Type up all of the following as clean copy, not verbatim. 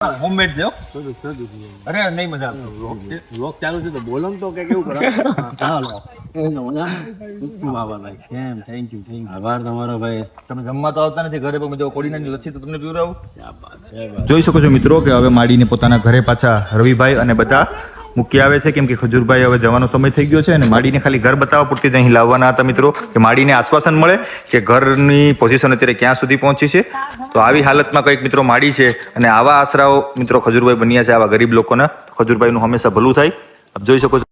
Homemade છે હો. અરે નહીં મજા વ્લોગ ચાલુ છે તો બોલો ને તો કે કેવું કરે. હાલો થેન્ક યુ આભાર તમારો ભાઈ. તમે જમવા તો આવતા નથી ઘરે પણ જો કોડીનાની લચ્છી તો તમને પીવડાવું. જોઈ શકો છો મિત્રો કે હવે માડીને પોતાના ઘરે પાછા રવિભાઈ અને બધા મૂકી આવે છે, કેમ કે ખજૂરભાઈ હવે જવાનો સમય થઈ ગયો છે અને માડીને ખાલી ઘર બતાવવા પૂરતી જ અહીં લાવવાના હતા મિત્રો, કે માડીને આશ્વાસન મળે કે ઘરની પોઝિશન અત્યારે ક્યાં સુધી પહોંચી છે. તો આવી હાલતમાં કંઈક મિત્રો માડી છે અને આવા આશરાઓ મિત્રો ખજૂરભાઈ બન્યા છે આવા ગરીબ લોકોના. ખજૂરભાઈનું હંમેશા ભલું થાય. આપ જોઈ શકો છો.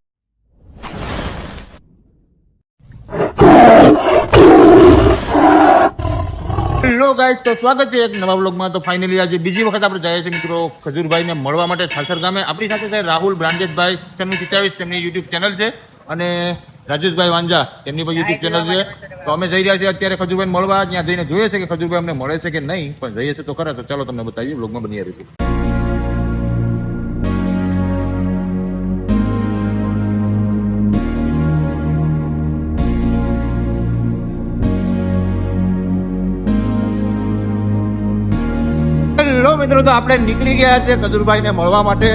હેલો ગાઈસ, તો સ્વાગત છે એક નવા બ્લોગમાં. તો ફાઇનલી આજે બીજી વખત આપણે જઈએ છીએ મિત્રો ખજૂરભાઈને મળવા માટે સાસર ગામે. આપણી સાથે છે રાહુલ બ્રાન્ડેજભાઈ 9727, તેમની યુટ્યુબ ચેનલ છે, અને રાજેશભાઈ વાંજા તેમની પણ યુટ્યુબ ચેનલ છે. તો અમે જઈ રહ્યા છીએ અત્યારે ખજૂરભાઈને મળવા. ત્યાં જઈને જોઈએ છે કે ખજૂરભાઈ અમને મળે છે કે નહીં, પણ જઈએ છે તો ખરા. તો ચાલો તમને બતાવીએ, બ્લોગમાં બની આવી. હેલો મિત્રો, તો આપણે નીકળી ગયા છે ખજૂરભાઈને મળવા માટે,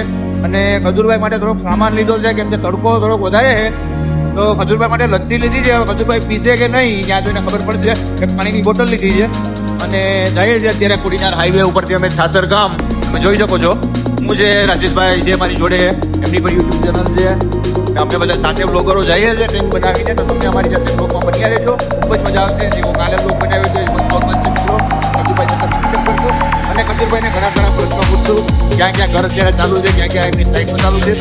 અને ખજૂરભાઈ માટે થોડોક સામાન લીધો છે, કેમ કે તડકો થોડોક વધારે છે. તો ખજૂરભાઈ માટે લચ્છી લીધી છે. હવે ખજૂરભાઈ પીશે કે નહીં ત્યાં જોઈને ખબર પડશે. એક પાણીની બોટલ લીધી છે અને જઈએ છીએ અત્યારે કોડીનાર હાઈવે ઉપરથી અમે સાસર ગામ. તમે જોઈ શકો છો હું છે, રાજેશભાઈ છે મારી જોડે, એમની પણ યુટ્યુબ ચેનલ છે. અમે બધા સાથે બ્લોગરો જઈએ છીએ ટ્રેન બનાવીને. તો તમે અમારી સાથે બ્લોગમાં બન્યા રહેજો, ખૂબ જ મજા આવશે. જેવો કાલે બ્લોગ બનાવ્યો છે એવો બ્લોગ બનશે મિત્રો. ખજૂરભાઈ સાથે કોન્ટેક્ટ કરશો અને ખજૂરભાઈને ઘણા પ્રશ્નો પૂછશું, ક્યાં ક્યાં ઘર અત્યારે ચાલુ છે, ક્યાં ક્યાં એમની સાઈડમાં ચાલુ છે. તો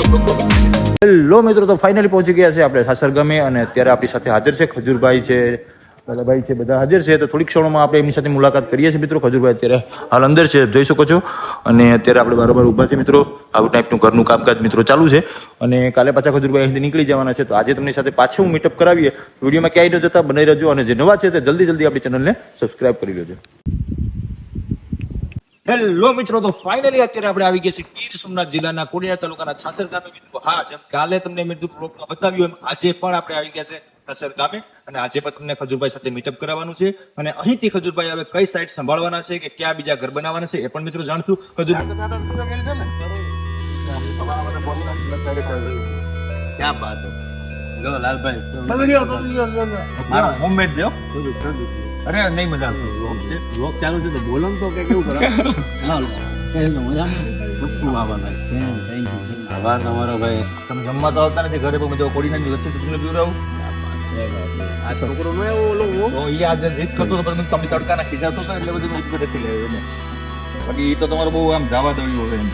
હેલો મિત્રો, તો ફાઇનલી પહોંચી ગયા છે આપણે સાસર ગામે, અને અત્યારે આપણી સાથે હાજર છે ખજૂરભાઈ છે, દાદાભાઈ છે, બધા હાજર છે. તો થોડીક ક્ષણોમાં આપણે એમની સાથે મુલાકાત કરીએ છીએ મિત્રો. ખજૂરભાઈ અત્યારે હાલ અંદર છે, જોઈ શકો છો, અને અત્યારે આપણે બરાબર ઊભા છે મિત્રો. આવું ટાઈપનું ઘરનું કામકાજ મિત્રો ચાલુ છે, અને કાલે પાછા ખજૂરભાઈ અહીંથી નીકળી જવાના છે. તો આજે તમને સાથે પાછું હું મીટઅપ કરાવીએ. વિડીયોમાં ક્યાંય ન જતા બનાવી રહેજો, અને જે નવા છે તે જલ્દી આપણી ચેનલને સબસ્ક્રાઇબ કરી લેજો. હેલો મિત્રો, તો ફાઇનલી અત્યારે આપણે આવી ગયા છે ગીર સોમનાથ જિલ્લાના કોડીનાર તાલુકાના સાસર ગામે મિત્રો. હા, જેમ કાલે તમને મેં બ્લોગમાં બતાવ્યું એમ આજે પણ આપણે આવી ગયા છે સાસર ગામે, અને આજે પણ તમને ખજૂરભાઈ સાથે મીટઅપ કરાવવાનું છે. અને અહીંથી ખજૂરભાઈ હવે કઈ સાઈડ સંભાળવાના છે કે ક્યાં બીજા ઘર બનાવવાના છે એ પણ મિત્રો જાણશું. ક્યાં બાત છે. જો લાલભાઈ હોમમેડ છે હો. અરે નહીં મજા વ્લોગ ચાલુ છે તો બોલો ને તો કે કેવું કરે. હાલો થેન્ક યુ આભાર તમારો ભાઈ. તમે જમવા તો આવતા નથી ઘરે, પણ જો કોડીનાની લચ્છી તો તમને પીવડાવું. આ છોકરો નો એવો ઓલો તો એ આજે જીત કરતો હતો, પણ તમે તડકાના ખીજાતો હતો એટલે બધું ઉપરેથી લેવું ને. બાકી એ તો તમારું બહુ આમ જવા દેવું હોય એમ.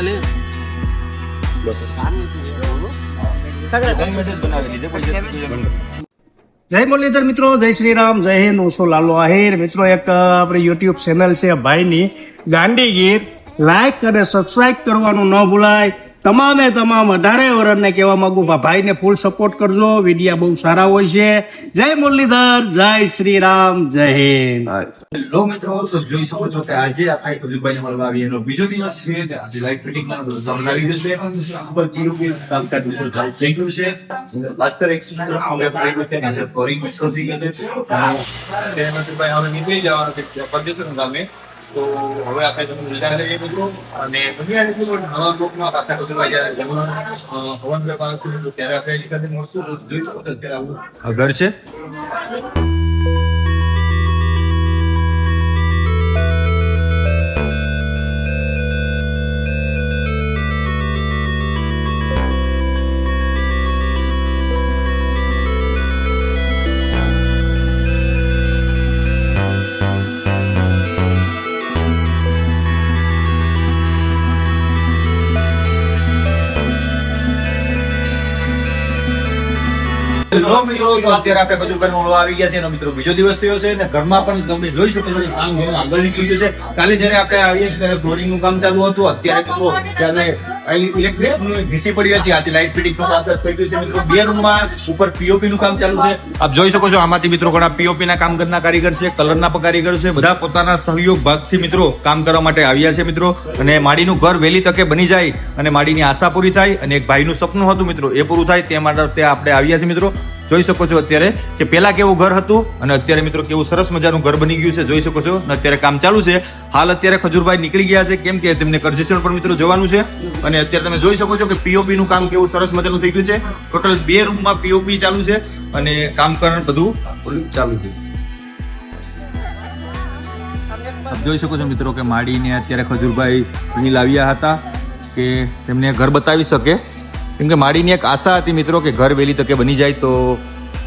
લે જય મુરલીધર મિત્રો, જય શ્રી રામ, જય હિન્દ. હું છું લાલો આહિર મિત્રો. એક આપણી યુટ્યુબ ચેનલ છે ભાઈની ગાંડીગીર. લાઈક અને સબસ્ક્રાઇબ કરવાનું ન ભૂલાય. તમામ 18 વર્ષને કહેવા માંગુ, ભાઈને ફૂલ સપોર્ટ કરજો. વિડીયા બહુ સારા હોય છે. જય મુરલીધર, જય શ્રી રામ, જય હિન્દ. હેલો મિત્રો, તો જોઈ શકો છો કે આજે આપણે ખજૂરભાઈને મળવા આવી એનો બીજો દિવસ છે. આજે લાઈવ ફિટિંગમાં બધું આવી ગયું છે. ખૂબ જ કીરું કામકાજ મિત્રો ચાલુ થઈ ગયું છે. માસ્ટર એક્સપિરિયન્સ અમે ફ્રેન્ડ છે, આજે ફોરિંગ વિશ્વાસી ગયા છે. તેમાં ખજૂરભાઈ હવે નીકળી જવાનું છે પરદેશનું ગામે. તો હવે આપણે તમને વિચાર કરીએ મિત્રો, અને દુનિયા જેટલું નવા બ્લોકમાં પાછા ખજૂરભાઈ જ્યારે જમવાનું હવન કરવા આવશું ત્યારે આપણે એની સાથે મળશું. જોઈ શકો છો અત્યારે આવું ઘર છે. હેલો મિત્રો, તો અત્યારે આપણે ખજૂરભાઈ મળવા આવી ગયા છે. એનો મિત્રો બીજો દિવસ થયો છે, અને ઘરમાં પણ તમે જોઈ શકો છો કામ ઘણું આગળ નીકળી ગયું છે. કાલે જયારે આપણે આવીએ ત્યારે ફ્લોરિંગ નું કામ ચાલુ હતું. અત્યારે મિત્રો ત્યારે ઇલેક્ટ્રિક ઘીસી પડી હતી. આજે લાઇટ ફિટિંગ નું કામ થઈ ગયું છે મિત્રો. 2 રૂમમાં ઉપર પીઓપી નું કામ ચાલુ છે. આપ જોઈ શકો છો આમાંથી મિત્રો ઘણા પીઓપી ના કામગરના કારીગર છે, કલરના પણ કારીગર છે. બધા પોતાના સહયોગ ભાગથી મિત્રો કામ કરવા માટે આવ્યા છે મિત્રો. અને માડીનું ઘર વહેલી તકે બની જાય અને માડીની આશા પૂરી થાય, અને એક ભાઈનું સપનું હતું મિત્રો એ પૂરું થાય તે માટે આપણે આવ્યા છે મિત્રો. જોઈ શકો છો અત્યારે કે પેલા કેવું ઘર હતું અને અત્યારે મિત્રો કેવું સરસ મજાનું ઘર બની ગયું છે, જોઈ શકો છો. અને અત્યારે કામ ચાલુ છે. હાલ અત્યારે ખજૂરભાઈ નીકળી ગયા છે કેમ કે તેમને કરજેસણ પણ મિત્રો જવાનું છે. અને અત્યારે તમે જોઈ શકો છો કે પીઓપી નું કામ કેવું સરસ મજાનું થઈ ગયું છે. ટોટલ 2 રૂમમાં પીઓપી ચાલુ છે અને કામ કરવાનું બધું ચાલુ છે. આપ જોઈ શકો છો મિત્રો કે માડીને અત્યારે ખજૂરભાઈ અહીં લાવ્યા હતા કે તેમને ઘર બતાવી શકે, કેમ કે માડીની એક આશા હતી મિત્રો કે ઘર વહેલી તકે બની જાય. તો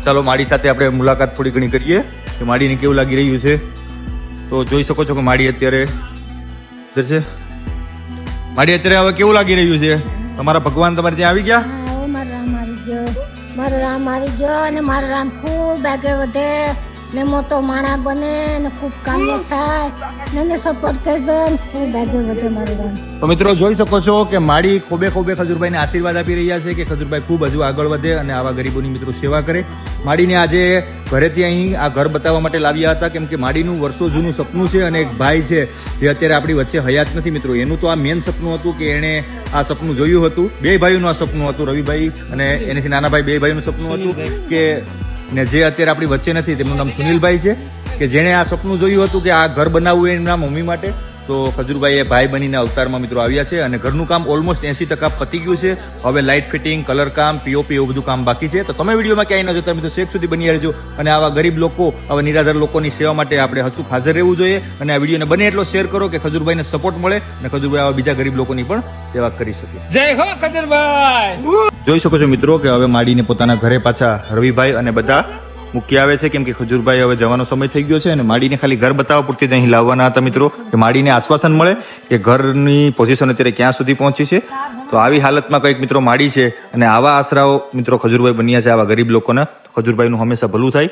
ચાલો માડી સાથે આપણે મુલાકાત થોડી ઘણી કરીએ કે માડીને કેવું લાગી રહ્યું છે. તો જોઈ શકો છો કે માડી અત્યારે જશે. માડી અત્યારે હવે કેવું લાગી રહ્યું છે? તમારા ભગવાન તમારે ત્યાં આવી ગયા? મારો રામ આવી ગયો અને મારો રામ ખૂબ આગળ વધે ને મોટો માણા બને ને ખૂબ કામ થાય ને એને સપોર્ટ કરજો ને ખૂબ આગળ વધે મારો રામ. તો મિત્રો જોઈ શકો છો કે માડી ખોબે ખોબે ખજૂરભાઈને આશીર્વાદ આપી રહ્યા છે કે ખજૂરભાઈ ખૂબ હજુ આગળ વધે અને આવા ગરીબોની મિત્રો સેવા કરે. માડીને આજે ઘરેથી અહીં આ ઘર બતાવવા માટે લાવ્યા હતા કેમ કે માડીનું વર્ષો જૂનું સપનું છે અને એક ભાઈ છે જે અત્યારે આપણી વચ્ચે હયાત નથી મિત્રો. એનું તો આ મેન સપનું હતું કે એણે આ સપનું જોયું હતું. 2 ભાઈઓનું આ સપનું હતું, રવિભાઈ અને એનાથી નાના ભાઈ 2 ભાઈનું સપનું હતું કે ને જે અત્યારે આપણી વચ્ચે નથી તેમનું નામ સુનિલભાઈ છે કે જેણે આ સપનું જોયું હતું કે આ ઘર બનાવવું એના મમ્મી માટે. તો ખજૂરભાઈ એ ભાઈ બનીને અવતારમાં મિત્રો આવ્યા છે અને ઘરનું કામ ઓલમોસ્ટ 80% પતી ગયું છે. હવે લાઇટ ફિટિંગ, કલર કામ, પીઓપી એવું બધું કામ બાકી છે. તો તમે વિડીયોમાં ક્યાંય ન જતા મિત્રો છેક સુધી બની રહેજો અને આવા ગરીબ લોકો, આવા નિરાધાર લોકોની સેવા માટે આપણે હસુખ હાજર રહેવું જોઈએ અને આ વિડીયોને બને એટલો શેર કરો કે ખજૂરભાઈને સપોર્ટ મળે અને ખજૂરભાઈ આવા બીજા ગરીબ લોકોની પણ સેવા કરી શકે. જય હો ખજૂરભાઈ. જોઈ શકો છો મિત્રો કે હવે માડીને પોતાના ઘરે પાછા રવિભાઈ અને બધા મૂકી આવે છે કેમ કે ખજૂરભાઈ હવે જવાનો સમય થઈ ગયો છે અને માડીને ખાલી ઘર બતાવવા પૂરતી જ અહીં લાવવાના હતા મિત્રો કે માડીને આશ્વાસન મળે કે ઘરની પોઝિશન અત્યારે ક્યાં સુધી પહોંચી છે. તો આવી હાલતમાં કંઈક મિત્રો માડી છે અને આવા આશરાઓ મિત્રો ખજૂરભાઈ બન્યા છે આવા ગરીબ લોકોના. ખજૂરભાઈનું હંમેશા ભલું થાય.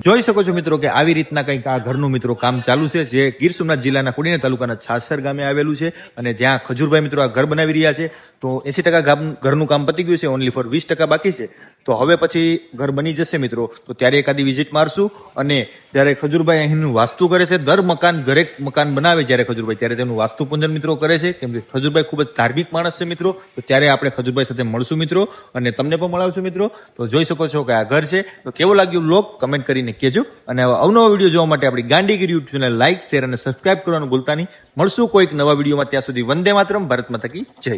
જોઈ શકો છો મિત્રો કે આવી રીતના કંઈક આ ઘરનું મિત્રો કામ ચાલુ છે જે ગીર સોમનાથ જિલ્લાના કુડીના તાલુકાના છાસર ગામે આવેલું છે અને જ્યાં ખજૂરભાઈ મિત્રો આ ઘર બનાવી રહ્યા છે. તો 80% ઘરનું કામ પતી ગયું છે, ઓનલી ફોર 20% બાકી છે. તો હવે પછી ઘર બની જશે મિત્રો તો ત્યારે એકાદી વિઝિટ મારશું અને જ્યારે ખજૂરભાઈ અહીંનું વાસ્તુ કરે છે, દર મકાન દરેક મકાન બનાવે જ્યારે ખજૂરભાઈ ત્યારે તેનું વાસ્તુ પૂજન મિત્રો કરે છે કેમ કે ખજૂરભાઈ ખૂબ જ ધાર્મિક માણસ છે મિત્રો. તો ત્યારે આપણે ખજૂરભાઈ સાથે મળશું મિત્રો અને તમને પણ મળાવશું મિત્રો. તો જોઈ શકો છો કે આ ઘર છે. તો કેવું લાગ્યું વ્લોગ કમેન્ટ કરીને કહેજો અને અવનવા વિડીયો જોવા માટે આપણી ગાંડીગીર યુટ્યુબ ચેનલ લાઈક, શેર અને સબસ્ક્રાઇબ કરવાનું ભૂલતા નહીં. મળશું કોઈક નવા વિડીયોમાં. ત્યાં સુધી વંદે માતરમ, ભારત માતા કી જય.